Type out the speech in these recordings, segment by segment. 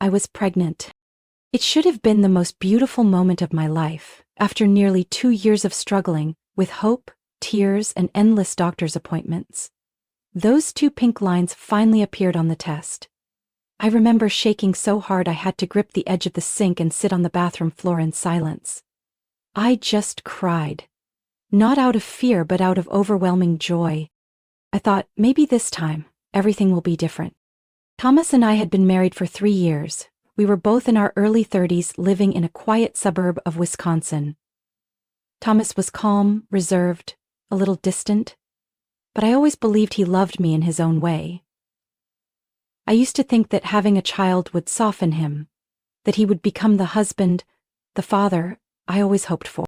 I was pregnant. It should have been the most beautiful moment of my life, after nearly 2 years of struggling, with hope, tears, and endless doctor's appointments. Those two pink lines finally appeared on the test. I remember shaking so hard I had to grip the edge of the sink and sit on the bathroom floor in silence. I just cried. Not out of fear, but out of overwhelming joy. I thought, maybe this time, everything will be different. Thomas and I had been married for 3 years. We were both in our early 30s, living in a quiet suburb of Wisconsin. Thomas was calm, reserved, a little distant, but I always believed he loved me in his own way. I used to think that having a child would soften him, that he would become the husband, the father I always hoped for.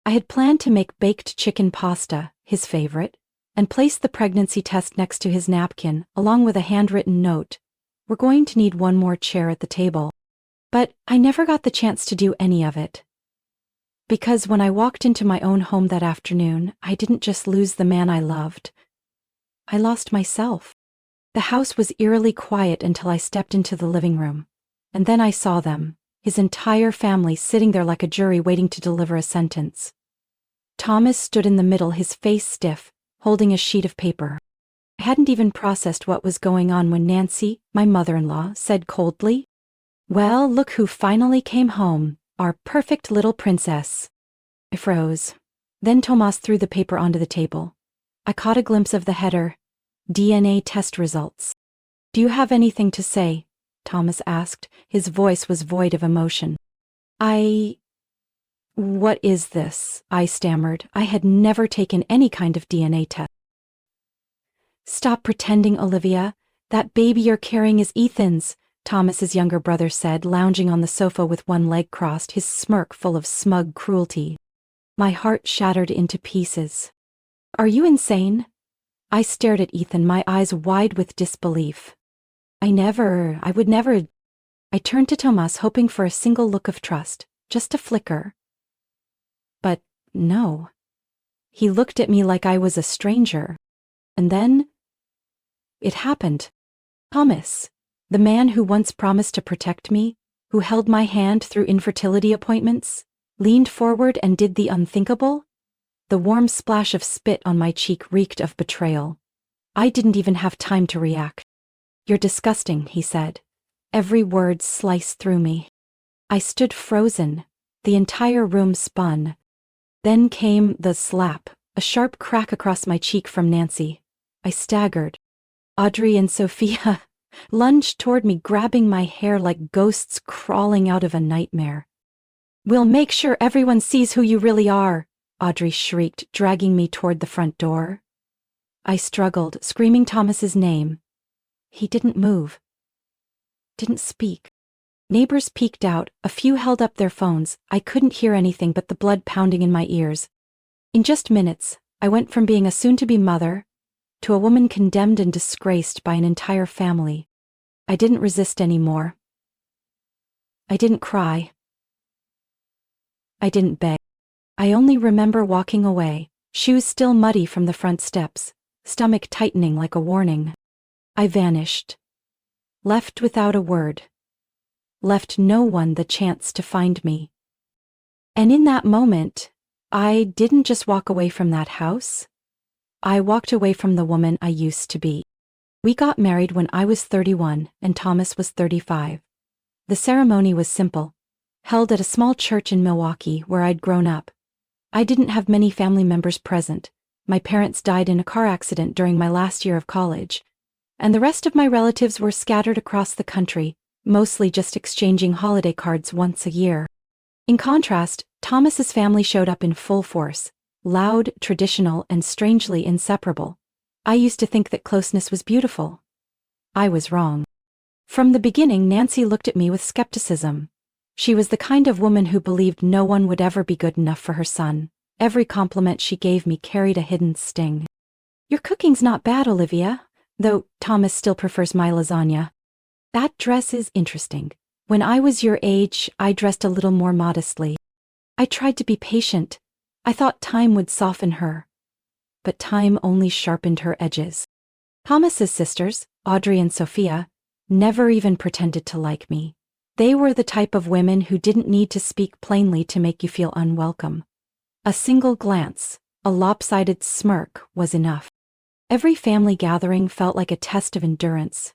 I had planned to make baked chicken pasta, his favorite, and place the pregnancy test next to his napkin, along with a handwritten note. We're going to need one more chair at the table. But I never got the chance to do any of it. Because when I walked into my own home that afternoon, I didn't just lose the man I loved. I lost myself. The house was eerily quiet until I stepped into the living room. And then I saw them, his entire family sitting there like a jury waiting to deliver a sentence. Thomas stood in the middle, his face stiff, holding a sheet of paper. I hadn't even processed what was going on when Nancy, my mother-in-law, said coldly, "Well, look who finally came home, our perfect little princess." I froze. Then Thomas threw the paper onto the table. I caught a glimpse of the header, DNA test results. "Do you have anything to say?" Thomas asked. His voice was void of emotion. What is this?" I stammered. I had never taken any kind of DNA test. "Stop pretending, Olivia. That baby you're carrying is Ethan's," Thomas's younger brother said, lounging on the sofa with one leg crossed, his smirk full of smug cruelty. My heart shattered into pieces. "Are you insane?" I stared at Ethan, my eyes wide with disbelief. I would never. I turned to Thomas, hoping for a single look of trust, just a flicker. But no. He looked at me like I was a stranger. And then it happened. Thomas, the man who once promised to protect me, who held my hand through infertility appointments, leaned forward and did the unthinkable. The warm splash of spit on my cheek reeked of betrayal. I didn't even have time to react. "You're disgusting," he said. Every word sliced through me. I stood frozen. The entire room spun. Then came the slap, a sharp crack across my cheek from Nancy. I staggered. Audrey and Sophia lunged toward me, grabbing my hair like ghosts crawling out of a nightmare. "We'll make sure everyone sees who you really are," Audrey shrieked, dragging me toward the front door. I struggled, screaming Thomas's name. He didn't move. Didn't speak. Neighbors peeked out, a few held up their phones. I couldn't hear anything but the blood pounding in my ears. In just minutes, I went from being a soon-to-be mother to a woman condemned and disgraced by an entire family. I didn't resist anymore. I didn't cry. I didn't beg. I only remember walking away, shoes still muddy from the front steps, stomach tightening like a warning. I vanished. Left without a word. Left no one the chance to find me. And in that moment, I didn't just walk away from that house. I walked away from the woman I used to be. We got married when I was 31 and Thomas was 35. The ceremony was simple, held at a small church in Milwaukee where I'd grown up. I didn't have many family members present. My parents died in a car accident during my last year of college, and the rest of my relatives were scattered across the country, mostly just exchanging holiday cards once a year. In contrast, Thomas's family showed up in full force, loud, traditional, and strangely inseparable. I used to think that closeness was beautiful. I was wrong. From the beginning, Nancy looked at me with skepticism. She was the kind of woman who believed no one would ever be good enough for her son. Every compliment she gave me carried a hidden sting. "Your cooking's not bad, Olivia, though Thomas still prefers my lasagna. That dress is interesting. When I was your age, I dressed a little more modestly. I tried to be patient. I thought time would soften her. But time only sharpened her edges." Thomas's sisters, Audrey and Sophia, never even pretended to like me. They were the type of women who didn't need to speak plainly to make you feel unwelcome. A single glance, a lopsided smirk was enough. Every family gathering felt like a test of endurance.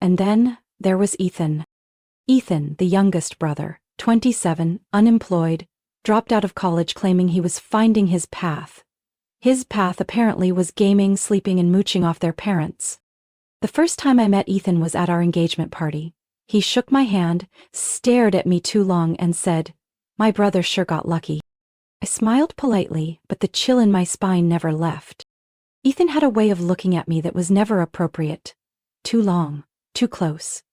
And then there was Ethan. Ethan, the youngest brother, 27, unemployed, dropped out of college claiming he was finding his path. His path apparently was gaming, sleeping, and mooching off their parents. The first time I met Ethan was at our engagement party. He shook my hand, stared at me too long, and said, "My brother sure got lucky." I smiled politely, but the chill in my spine never left. Ethan had a way of looking at me that was never appropriate. Too long, too close.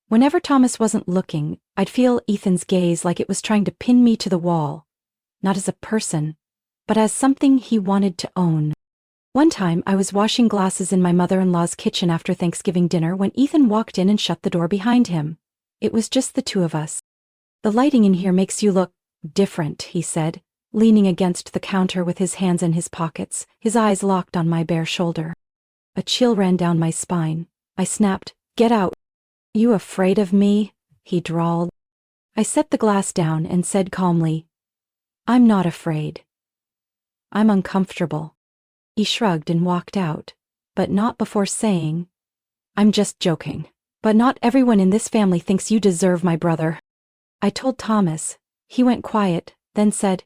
Whenever Thomas wasn't looking, I'd feel Ethan's gaze like it was trying to pin me to the wall, not as a person, but as something he wanted to own. One time, I was washing glasses in my mother-in-law's kitchen after Thanksgiving dinner when Ethan walked in and shut the door behind him. It was just the two of us. "The lighting in here makes you look different," he said, leaning against the counter with his hands in his pockets, his eyes locked on my bare shoulder. A chill ran down my spine. I snapped, "Get out." "You afraid of me?" he drawled. I set the glass down and said calmly, "I'm not afraid. I'm uncomfortable." He shrugged and walked out, but not before saying, "I'm just joking, but not everyone in this family thinks you deserve my brother." I told Thomas. He went quiet, then said,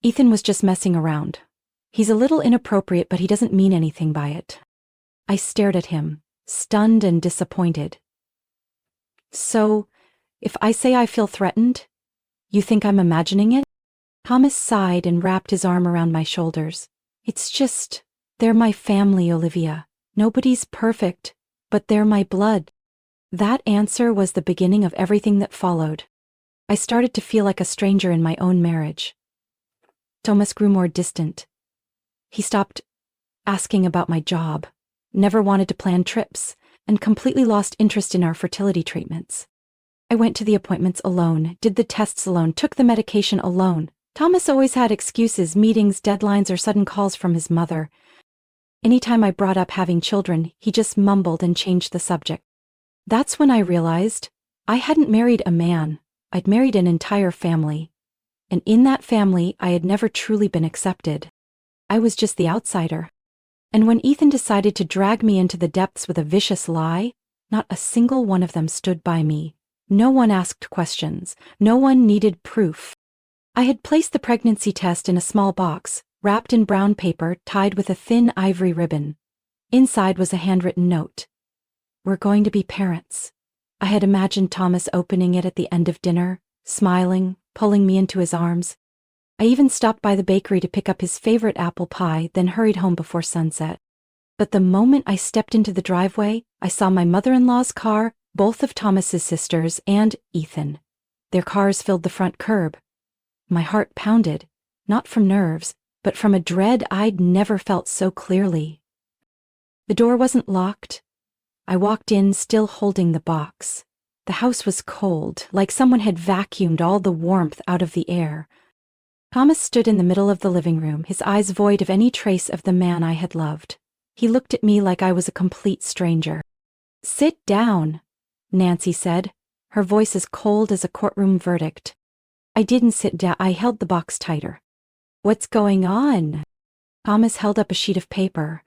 "Ethan was just messing around. He's a little inappropriate, but he doesn't mean anything by it." I stared at him, stunned and disappointed. "So, if I say I feel threatened, you think I'm imagining it?" Thomas sighed and wrapped his arm around my shoulders. "It's just, they're my family, Olivia. Nobody's perfect, but they're my blood." That answer was the beginning of everything that followed. I started to feel like a stranger in my own marriage. Thomas grew more distant. He stopped asking about my job, never wanted to plan trips, and completely lost interest in our fertility treatments. I went to the appointments alone, did the tests alone, took the medication alone. Thomas always had excuses, meetings, deadlines, or sudden calls from his mother. Anytime I brought up having children, he just mumbled and changed the subject. That's when I realized I hadn't married a man. I'd married an entire family. And in that family, I had never truly been accepted. I was just the outsider. And when Ethan decided to drag me into the depths with a vicious lie, not a single one of them stood by me. No one asked questions. No one needed proof. I had placed the pregnancy test in a small box, wrapped in brown paper, tied with a thin ivory ribbon. Inside was a handwritten note. "We're going to be parents." I had imagined Thomas opening it at the end of dinner, smiling, pulling me into his arms. I even stopped by the bakery to pick up his favorite apple pie, then hurried home before sunset. But the moment I stepped into the driveway, I saw my mother-in-law's car, both of Thomas's sisters, and Ethan. Their cars filled the front curb. My heart pounded, not from nerves, but from a dread I'd never felt so clearly. The door wasn't locked. I walked in, still holding the box. The house was cold, like someone had vacuumed all the warmth out of the air. Thomas stood in the middle of the living room, his eyes void of any trace of the man I had loved. He looked at me like I was a complete stranger. "Sit down," Nancy said, her voice as cold as a courtroom verdict. I didn't sit down. I held the box tighter. "What's going on?" Thomas held up a sheet of paper.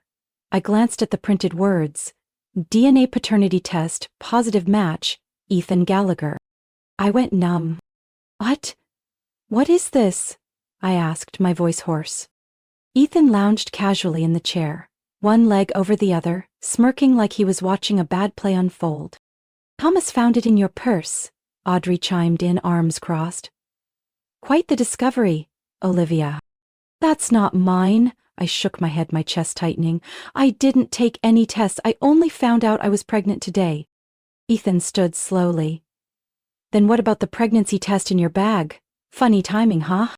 I glanced at the printed words. "DNA paternity test, positive match, Ethan Gallagher." I went numb. What is this?" I asked, my voice hoarse. Ethan lounged casually in the chair, one leg over the other, smirking like he was watching a bad play unfold. "Thomas found it in your purse," Audrey chimed in, arms crossed. "Quite the discovery, Olivia." "That's not mine." I shook my head, my chest tightening. "I didn't take any tests. I only found out I was pregnant today." Ethan stood slowly. "Then what about the pregnancy test in your bag? Funny timing, huh?"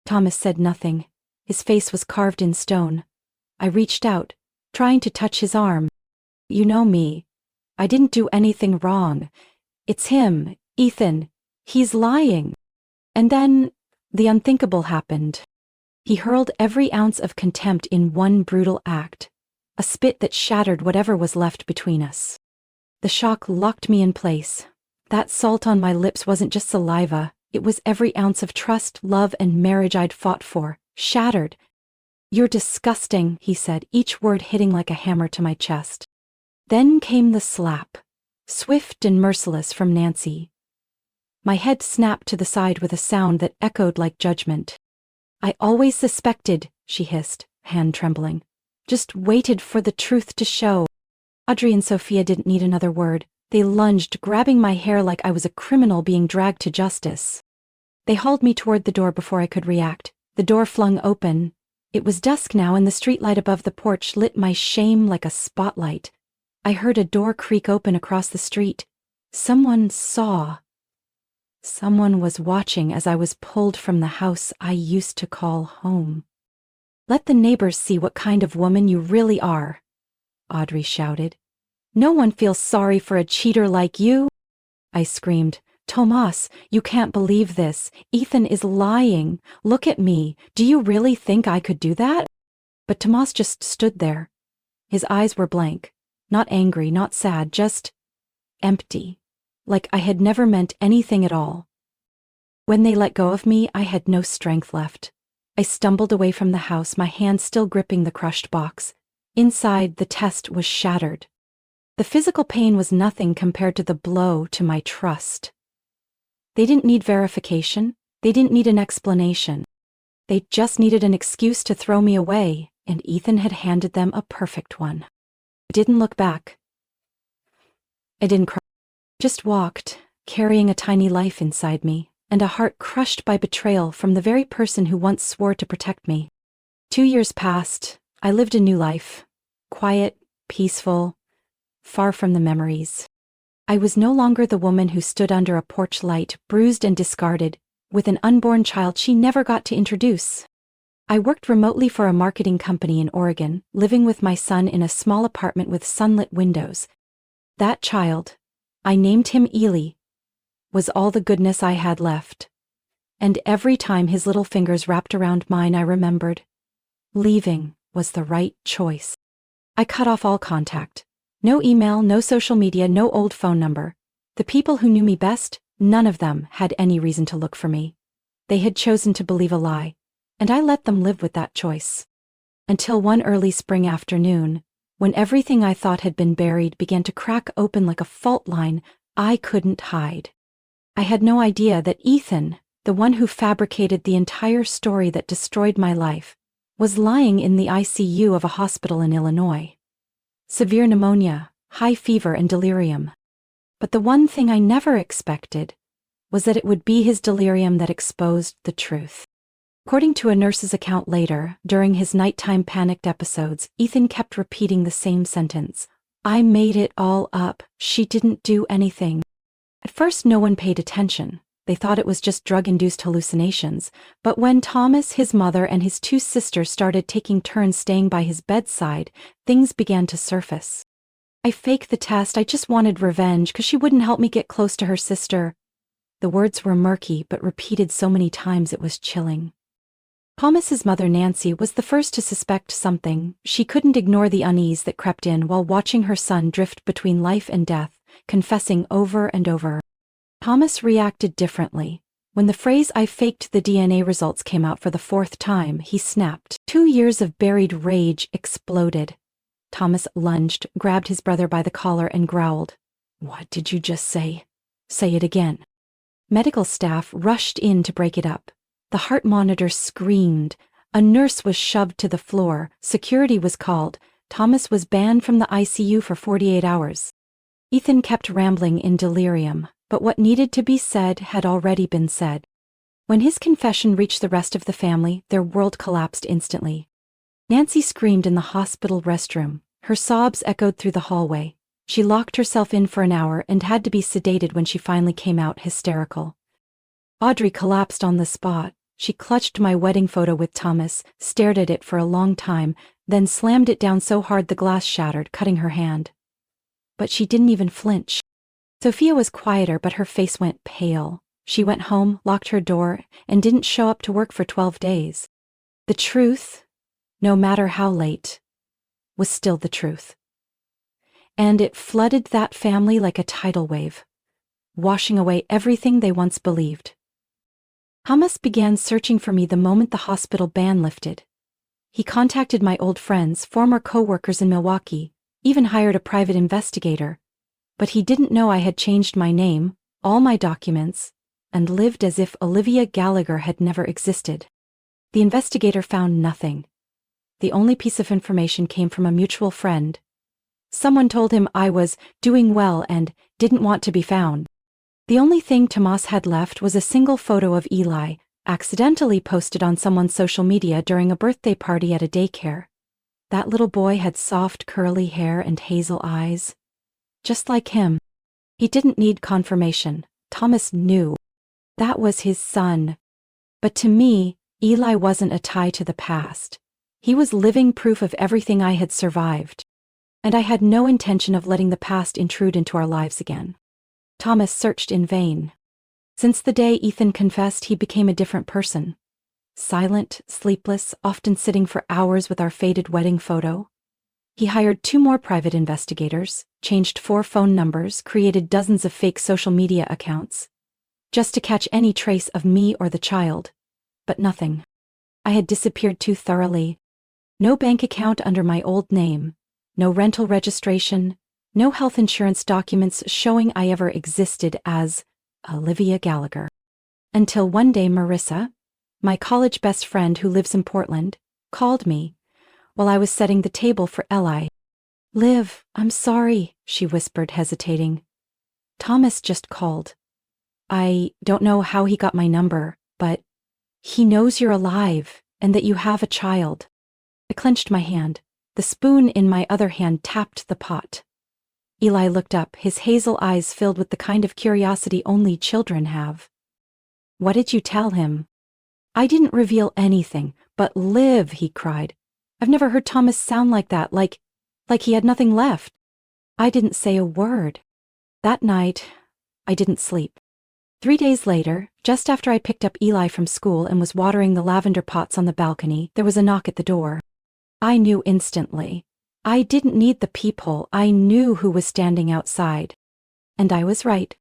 Thomas said nothing. His face was carved in stone. I reached out, trying to touch his arm. "You know me. I didn't do anything wrong. It's him, Ethan. He's lying." And then, the unthinkable happened. He hurled every ounce of contempt in one brutal act, a spit that shattered whatever was left between us. The shock locked me in place. That salt on my lips wasn't just saliva, it was every ounce of trust, love, and marriage I'd fought for, shattered. "You're disgusting," he said, each word hitting like a hammer to my chest. Then came the slap, swift and merciless from Nancy. My head snapped to the side with a sound that echoed like judgment. "I always suspected," she hissed, hand trembling. "Just waited for the truth to show." Audrey and Sophia didn't need another word. They lunged, grabbing my hair like I was a criminal being dragged to justice. They hauled me toward the door before I could react. The door flung open. It was dusk now, and the streetlight above the porch lit my shame like a spotlight. I heard a door creak open across the street. Someone saw. Someone was watching as I was pulled from the house I used to call home. "Let the neighbors see what kind of woman you really are," Audrey shouted. "No one feels sorry for a cheater like you." I screamed, "Tomas, you can't believe this. Ethan is lying. Look at me. Do you really think I could do that?" But Tomas just stood there. His eyes were blank. Not angry, not sad, just empty. Like I had never meant anything at all. When they let go of me, I had no strength left. I stumbled away from the house, my hand still gripping the crushed box. Inside, the test was shattered. The physical pain was nothing compared to the blow to my trust. They didn't need verification. They didn't need an explanation. They just needed an excuse to throw me away, and Ethan had handed them a perfect one. I didn't look back. I didn't cry. Just walked, carrying a tiny life inside me, and a heart crushed by betrayal from the very person who once swore to protect me. 2 years passed. I lived a new life. Quiet, peaceful, far from the memories. I was no longer the woman who stood under a porch light, bruised and discarded, with an unborn child she never got to introduce. I worked remotely for a marketing company in Oregon, living with my son in a small apartment with sunlit windows. That child, I named him Ely, was all the goodness I had left. And every time his little fingers wrapped around mine, I remembered. Leaving was the right choice. I cut off all contact. No email, no social media, no old phone number. The people who knew me best, none of them had any reason to look for me. They had chosen to believe a lie, and I let them live with that choice. Until one early spring afternoon, when everything I thought had been buried began to crack open like a fault line I couldn't hide. I had no idea that Ethan, the one who fabricated the entire story that destroyed my life, was lying in the ICU of a hospital in Illinois. Severe pneumonia, high fever, and delirium. But the one thing I never expected was that it would be his delirium that exposed the truth. According to a nurse's account later, during his nighttime panicked episodes, Ethan kept repeating the same sentence. "I made it all up. She didn't do anything." At first, no one paid attention. They thought it was just drug-induced hallucinations. But when Thomas, his mother, and his 2 sisters started taking turns staying by his bedside, things began to surface. "I faked the test. I just wanted revenge because she wouldn't help me get close to her sister." The words were murky, but repeated so many times it was chilling. Thomas's mother, Nancy, was the first to suspect something. She couldn't ignore the unease that crept in while watching her son drift between life and death, confessing over and over. Thomas reacted differently. When the phrase "I faked the DNA results" came out for the 4th time, he snapped. 2 years of buried rage exploded. Thomas lunged, grabbed his brother by the collar, and growled. "What did you just say? Say it again." Medical staff rushed in to break it up. The heart monitor screamed. A nurse was shoved to the floor. Security was called. Thomas was banned from the ICU for 48 hours. Ethan kept rambling in delirium, but what needed to be said had already been said. When his confession reached the rest of the family, their world collapsed instantly. Nancy screamed in the hospital restroom. Her sobs echoed through the hallway. She locked herself in for an hour and had to be sedated when she finally came out hysterical. Audrey collapsed on the spot. She clutched my wedding photo with Thomas, stared at it for a long time, then slammed it down so hard the glass shattered, cutting her hand. But she didn't even flinch. Sophia was quieter, but her face went pale. She went home, locked her door, and didn't show up to work for 12 days. The truth, no matter how late, was still the truth. And it flooded that family like a tidal wave. washing away everything they once believed. Thomas began searching for me the moment the hospital ban lifted. He contacted my old friends, former co-workers in Milwaukee, even hired a private investigator. But he didn't know I had changed my name, all my documents, and lived as if Olivia Gallagher had never existed. The investigator found nothing. The only piece of information came from a mutual friend. Someone told him I was doing well and didn't want to be found. The only thing Tomas had left was a single photo of Eli, accidentally posted on someone's social media during a birthday party at a daycare. That little boy had soft curly hair and hazel eyes. Just like him. He didn't need confirmation. Thomas knew. That was his son. But to me, Eli wasn't a tie to the past. He was living proof of everything I had survived. And I had no intention of letting the past intrude into our lives again. Thomas searched in vain. Since the day Ethan confessed, he became a different person. Silent, sleepless, often sitting for hours with our faded wedding photo. He hired 2 more private investigators, changed 4 phone numbers, created dozens of fake social media accounts, just to catch any trace of me or the child. But nothing. I had disappeared too thoroughly. No bank account under my old name, no rental registration, no health insurance documents showing I ever existed as Olivia Gallagher. Until one day Marissa, my college best friend who lives in Portland, called me while I was setting the table for Eli. "Liv, I'm sorry," she whispered, hesitating. "Thomas just called. I don't know how he got my number, but he knows you're alive and that you have a child." I clenched my hand. The spoon in my other hand tapped the pot. Eli looked up, his hazel eyes filled with the kind of curiosity only children have. "What did you tell him?" "I didn't reveal anything, but Liv," he cried. "I've never heard Thomas sound like that, like he had nothing left." I didn't say a word. That night, I didn't sleep. 3 days later, just after I picked up Eli from school and was watering the lavender pots on the balcony, there was a knock at the door. I knew instantly. I didn't need the peephole, I knew who was standing outside. And I was right.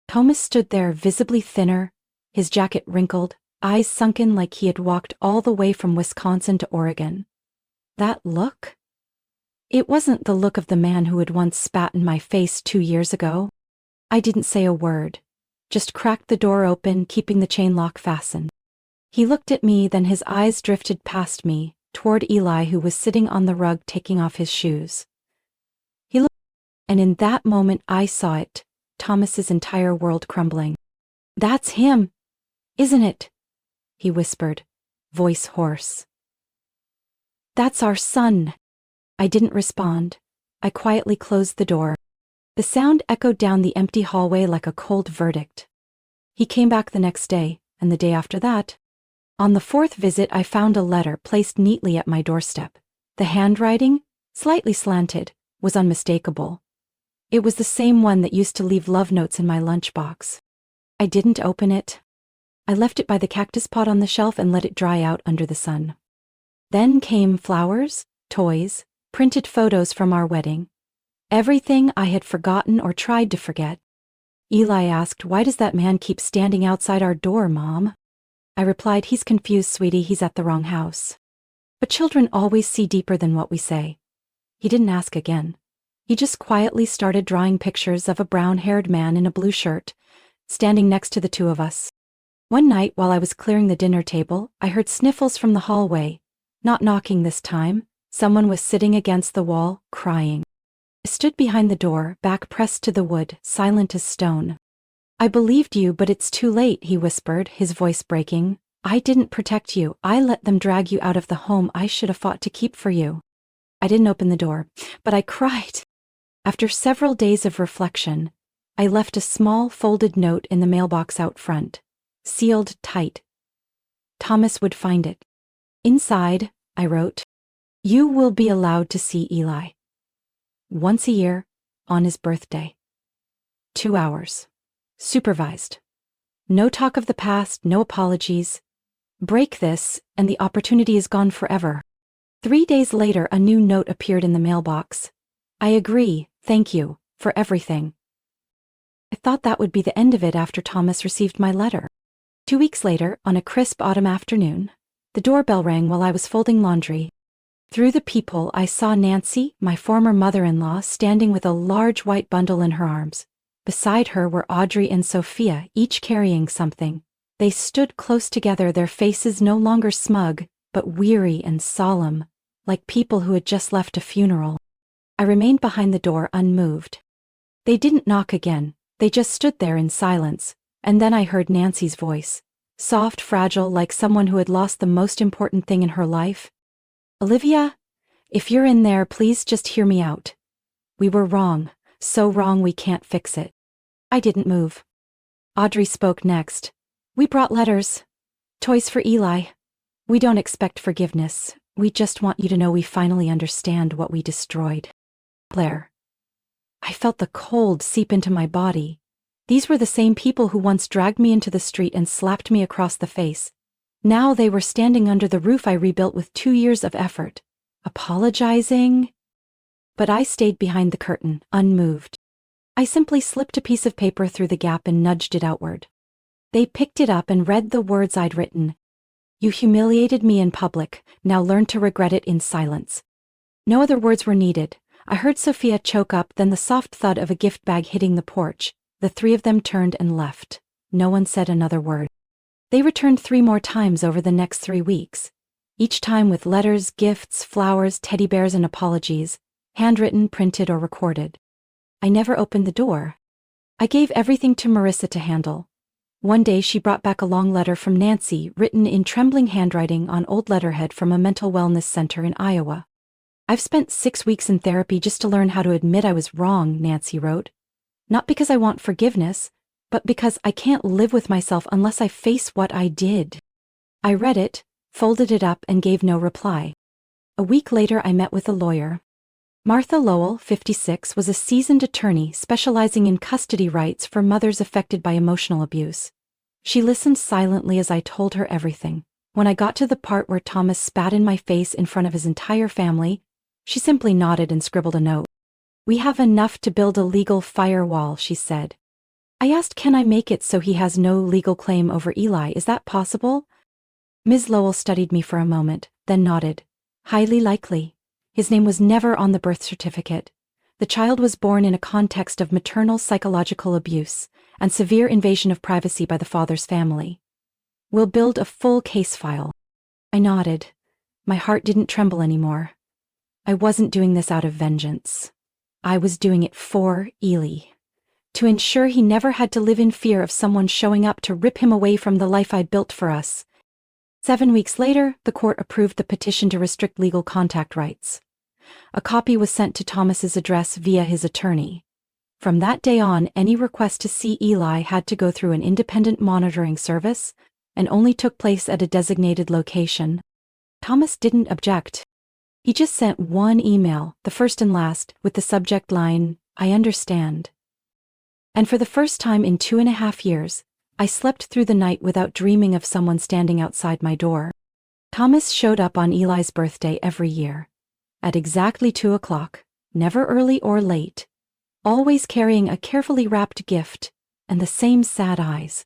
Thomas stood there, visibly thinner, his jacket wrinkled, eyes sunken like he had walked all the way from Wisconsin to Oregon. That look? It wasn't the look of the man who had once spat in my face 2 years ago. I didn't say a word, just cracked the door open, keeping the chain lock fastened. He looked at me, then his eyes drifted past me, toward Eli, who was sitting on the rug taking off his shoes. He looked, and in that moment I saw it, Thomas's entire world crumbling. "That's him, isn't it?" he whispered, voice hoarse. "That's our son." I didn't respond. I quietly closed the door. The sound echoed down the empty hallway like a cold verdict. He came back the next day, and the day after that. On the 4th visit, I found a letter placed neatly at my doorstep. The handwriting, slightly slanted, was unmistakable. It was the same one that used to leave love notes in my lunchbox. I didn't open it. I left it by the cactus pot on the shelf and let it dry out under the sun. Then came flowers, toys, printed photos from our wedding. Everything I had forgotten or tried to forget. Eli asked, "Why does that man keep standing outside our door, Mom?" I replied, "He's confused, sweetie, he's at the wrong house." But children always see deeper than what we say. He didn't ask again. He just quietly started drawing pictures of a brown-haired man in a blue shirt, standing next to the 2 of us. One night, while I was clearing the dinner table, I heard sniffles from the hallway. Not knocking this time. Someone was sitting against the wall, crying. I stood behind the door, back pressed to the wood, silent as stone. "I believed you, but it's too late," he whispered, his voice breaking. "I didn't protect you. I let them drag you out of the home I should have fought to keep for you." I didn't open the door, but I cried. After several days of reflection, I left a small folded note in the mailbox out front, sealed tight. Thomas would find it. Inside, I wrote, "You will be allowed to see Eli. Once a year, on his birthday. 2 hours. Supervised. No talk of the past, no apologies. Break this, and the opportunity is gone forever." 3 days later, a new note appeared in the mailbox. "I agree, thank you, for everything." I thought that would be the end of it after Thomas received my letter. 2 weeks later, on a crisp autumn afternoon, the doorbell rang while I was folding laundry. Through the peephole, I saw Nancy, my former mother-in-law, standing with a large white bundle in her arms. Beside her were Audrey and Sophia, each carrying something. They stood close together, their faces no longer smug, but weary and solemn, like people who had just left a funeral. I remained behind the door unmoved. They didn't knock again, they just stood there in silence, and then I heard Nancy's voice, soft, fragile, like someone who had lost the most important thing in her life. "Olivia, if you're in there, please just hear me out. We were wrong, so wrong we can't fix it." I didn't move. Audrey spoke next. "We brought letters. Toys for Eli. We don't expect forgiveness. We just want you to know we finally understand what we destroyed." Blair. I felt the cold seep into my body. These were the same people who once dragged me into the street and slapped me across the face. Now they were standing under the roof I rebuilt with 2 years of effort, apologizing. But I stayed behind the curtain, unmoved. I simply slipped a piece of paper through the gap and nudged it outward. They picked it up and read the words I'd written. "You humiliated me in public, now learn to regret it in silence." No other words were needed. I heard Sophia choke up, then the soft thud of a gift bag hitting the porch. The three of them turned and left. No one said another word. They returned 3 more times over the next 3 weeks, each time with letters, gifts, flowers, teddy bears, and apologies, handwritten, printed, or recorded. I never opened the door. I gave everything to Marissa to handle. One day she brought back a long letter from Nancy, written in trembling handwriting on old letterhead from a mental wellness center in Iowa. "I've spent 6 weeks in therapy just to learn how to admit I was wrong," Nancy wrote. "Not because I want forgiveness, but because I can't live with myself unless I face what I did." I read it, folded it up, and gave no reply. A week later I met with a lawyer. Martha Lowell, 56, was a seasoned attorney specializing in custody rights for mothers affected by emotional abuse. She listened silently as I told her everything. When I got to the part where Thomas spat in my face in front of his entire family, she simply nodded and scribbled a note. "We have enough to build a legal firewall," she said. I asked, "Can I make it so he has no legal claim over Eli? Is that possible?" Ms. Lowell studied me for a moment, then nodded. "Highly likely. His name was never on the birth certificate. The child was born in a context of maternal psychological abuse and severe invasion of privacy by the father's family. We'll build a full case file." I nodded. My heart didn't tremble anymore. I wasn't doing this out of vengeance. I was doing it for Eli, to ensure he never had to live in fear of someone showing up to rip him away from the life I'd built for us. 7 weeks later, the court approved the petition to restrict legal contact rights. A copy was sent to Thomas's address via his attorney. From that day on, any request to see Eli had to go through an independent monitoring service and only took place at a designated location. Thomas didn't object. He just sent one email, the first and last, with the subject line, "I understand." And for the first time in 2.5 years, I slept through the night without dreaming of someone standing outside my door. Thomas showed up on Eli's birthday every year, at exactly 2 o'clock, never early or late, always carrying a carefully wrapped gift and the same sad eyes.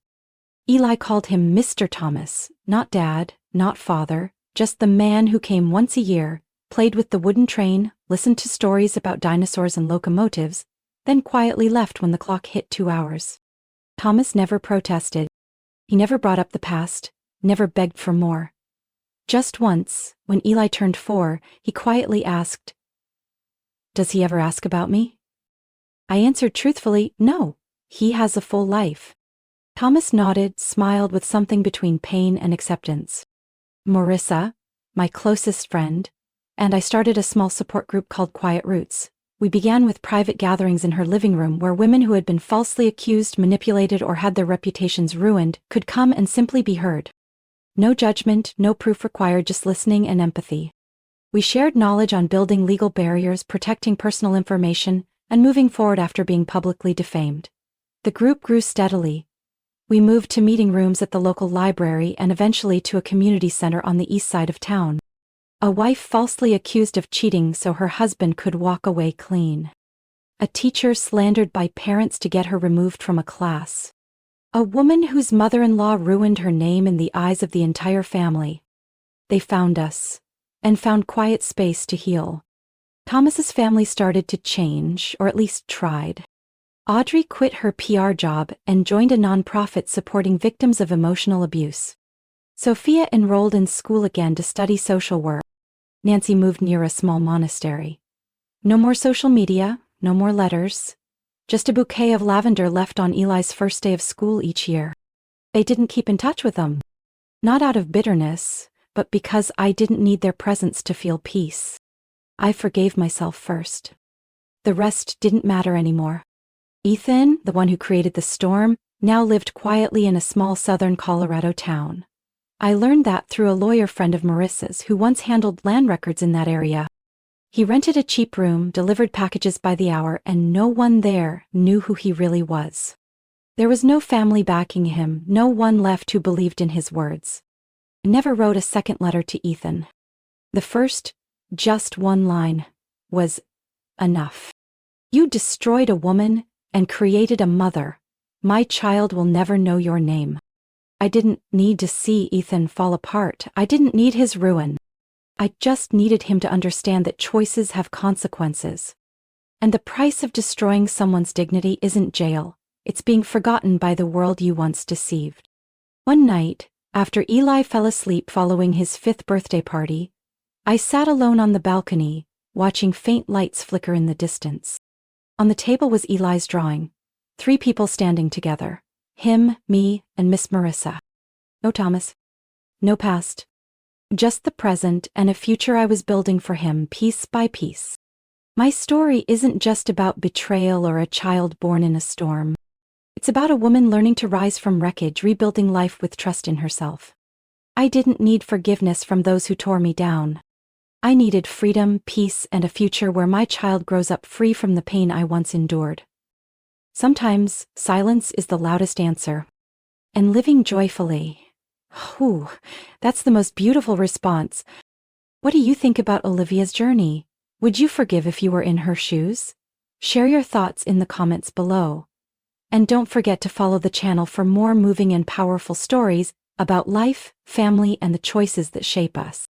Eli called him Mr. Thomas, not Dad, not Father, just the man who came once a year, played with the wooden train, listened to stories about dinosaurs and locomotives, then quietly left when the clock hit 2 hours. Thomas never protested. He never brought up the past, never begged for more. Just once, when Eli turned 4, he quietly asked, "Does he ever ask about me?" I answered truthfully, "No, he has a full life." Thomas nodded, smiled with something between pain and acceptance. Marissa, my closest friend, and I started a small support group called Quiet Roots. We began with private gatherings in her living room where women who had been falsely accused, manipulated, or had their reputations ruined could come and simply be heard. No judgment, no proof required, just listening and empathy. We shared knowledge on building legal barriers, protecting personal information, and moving forward after being publicly defamed. The group grew steadily. We moved to meeting rooms at the local library and eventually to a community center on the east side of town. A wife falsely accused of cheating so her husband could walk away clean. A teacher slandered by parents to get her removed from a class. A woman whose mother-in-law ruined her name in the eyes of the entire family. They found us, and found quiet space to heal. Thomas's family started to change, or at least tried. Audrey quit her PR job and joined a nonprofit supporting victims of emotional abuse. Sophia enrolled in school again to study social work. Nancy moved near a small monastery. No more social media, no more letters. Just a bouquet of lavender left on Eli's first day of school each year. They didn't keep in touch with them. Not out of bitterness, but because I didn't need their presence to feel peace. I forgave myself first. The rest didn't matter anymore. Ethan, the one who created the storm, now lived quietly in a small southern Colorado town. I learned that through a lawyer friend of Marissa's who once handled land records in that area. He rented a cheap room, delivered packages by the hour, and no one there knew who he really was. There was no family backing him, no one left who believed in his words. I never wrote a second letter to Ethan. The first, just one line, was enough. You destroyed a woman and created a mother. My child will never know your name. I didn't need to see Ethan fall apart. I didn't need his ruin. I just needed him to understand that choices have consequences. And the price of destroying someone's dignity isn't jail. It's being forgotten by the world you once deceived. One night, after Eli fell asleep following his 5th birthday party, I sat alone on the balcony, watching faint lights flicker in the distance. On the table was Eli's drawing. 3 people standing together. Him, me, and Miss Marissa. No Thomas. No past. Just the present and a future I was building for him piece by piece. My story isn't just about betrayal or a child born in a storm. It's about a woman learning to rise from wreckage, rebuilding life with trust in herself. I didn't need forgiveness from those who tore me down. I needed freedom, peace, and a future where my child grows up free from the pain I once endured. Sometimes, silence is the loudest answer. And living joyfully. Whew, that's the most beautiful response. What do you think about Olivia's journey? Would you forgive if you were in her shoes? Share your thoughts in the comments below. And don't forget to follow the channel for more moving and powerful stories about life, family, and the choices that shape us.